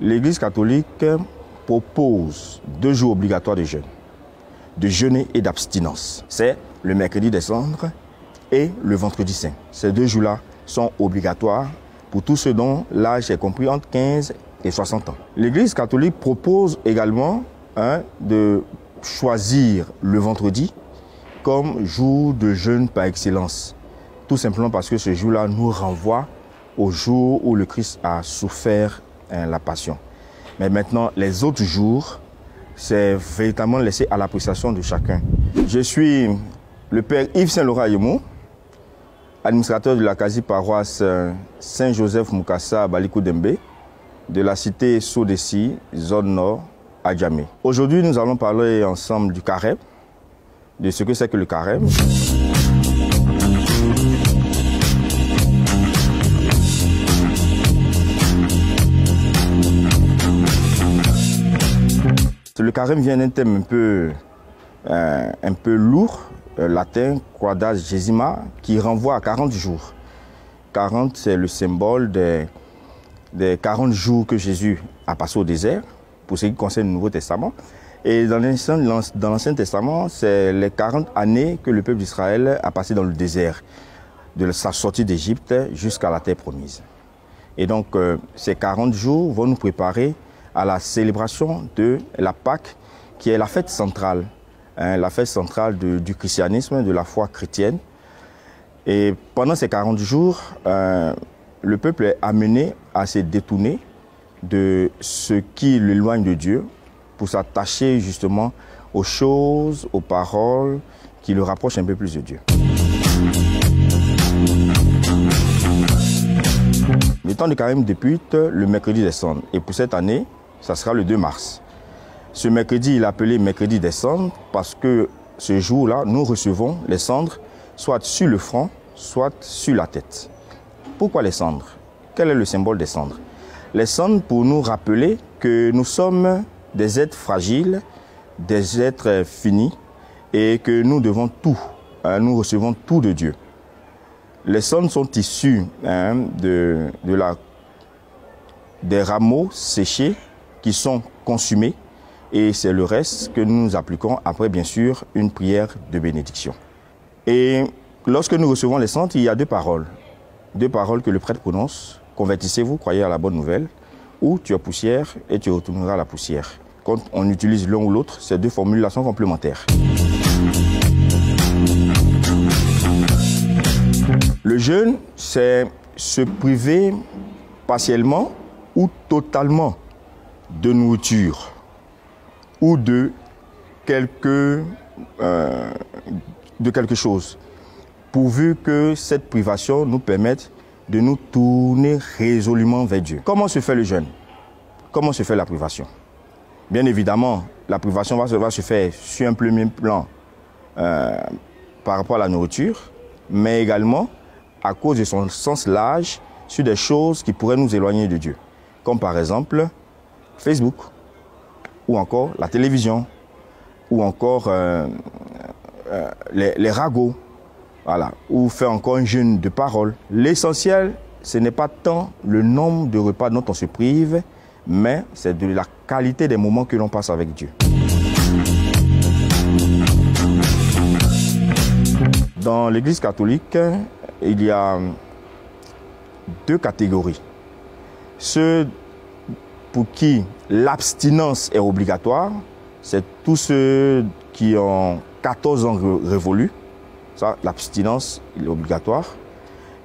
l'Église catholique propose 2 jours obligatoires de jeûne et d'abstinence. C'est le mercredi des cendres et le vendredi saint. Ces 2 jours-là sont obligatoires pour tous ceux dont l'âge est compris entre 15 et 60 ans. L'Église catholique propose également de choisir le vendredi comme jour de jeûne par excellence. Tout simplement parce que ce jour-là nous renvoie au jour où le Christ a souffert la passion. Mais maintenant, les autres jours, c'est véritablement laissé à l'appréciation de chacun. Je suis le père Yves Saint-Laurent Ayemou, administrateur de la quasi-paroisse Saint-Joseph Moukassa Baliko Dembe, de la cité Sodessi, zone nord, à Djamé. Aujourd'hui, nous allons parler ensemble du carême, de ce que c'est que le carême. Le carême vient d'un thème un peu lourd, latin, quadragesima, qui renvoie à 40 jours. 40, c'est le symbole des 40 jours que Jésus a passé au désert, pour ce qui concerne le Nouveau Testament. Et dans l'Ancien Testament, c'est les 40 années que le peuple d'Israël a passé dans le désert, de sa sortie d'Égypte jusqu'à la terre promise. Et donc, ces 40 jours vont nous préparer à la célébration de la Pâque, qui est la fête centrale, la fête centrale du christianisme, de la foi chrétienne. Et pendant ces 40 jours, le peuple est amené à se détourner de ce qui l'éloigne de Dieu pour s'attacher justement aux choses, aux paroles qui le rapprochent un peu plus de Dieu. Le temps de carême débute le mercredi des cendres. Et pour cette année, ça sera le 2 mars. Ce mercredi, il est appelé mercredi des cendres parce que ce jour-là, nous recevons les cendres soit sur le front, soit sur la tête. Pourquoi les cendres? Quel est le symbole des cendres? Les cendres pour nous rappeler que nous sommes des êtres fragiles, des êtres finis et que nous devons tout, nous recevons tout de Dieu. Les cendres sont issues des rameaux séchés qui sont consumés et c'est le reste que nous appliquons après, bien sûr, une prière de bénédiction. Et lorsque nous recevons les cendres, il y a 2 paroles. 2 paroles que le prêtre prononce. Convertissez-vous, croyez à la bonne nouvelle, ou tu es poussière et tu retourneras à la poussière. Quand on utilise l'un ou l'autre, ces 2 formules-là sont complémentaires. Le jeûne, c'est se priver partiellement ou totalement de nourriture ou de quelque chose, pourvu que cette privation nous permette de nous tourner résolument vers Dieu. Comment se fait le jeûne? Comment se fait la privation? Bien évidemment, la privation va se faire sur un premier plan par rapport à la nourriture, mais également à cause de son sens large sur des choses qui pourraient nous éloigner de Dieu, comme par exemple Facebook, ou encore la télévision, ou encore les ragots, voilà, ou faire encore un jeûne de parole. L'essentiel, ce n'est pas tant le nombre de repas dont on se prive, mais c'est de la qualité des moments que l'on passe avec Dieu. Dans l'Église catholique, il y a 2 catégories. Ceux pour qui l'abstinence est obligatoire, c'est tous ceux qui ont 14 ans révolus. Ça, l'abstinence est obligatoire.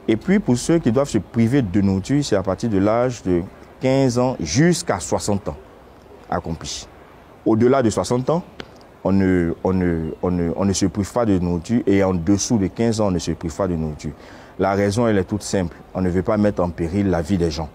Et puis pour ceux qui doivent se priver de nourriture, c'est à partir de l'âge de 15 ans jusqu'à 60 ans accompli. Au-delà de 60 ans, on ne se prive pas de nourriture et en dessous de 15 ans, on ne se prive pas de nourriture. La raison, elle est toute simple. On ne veut pas mettre en péril la vie des gens.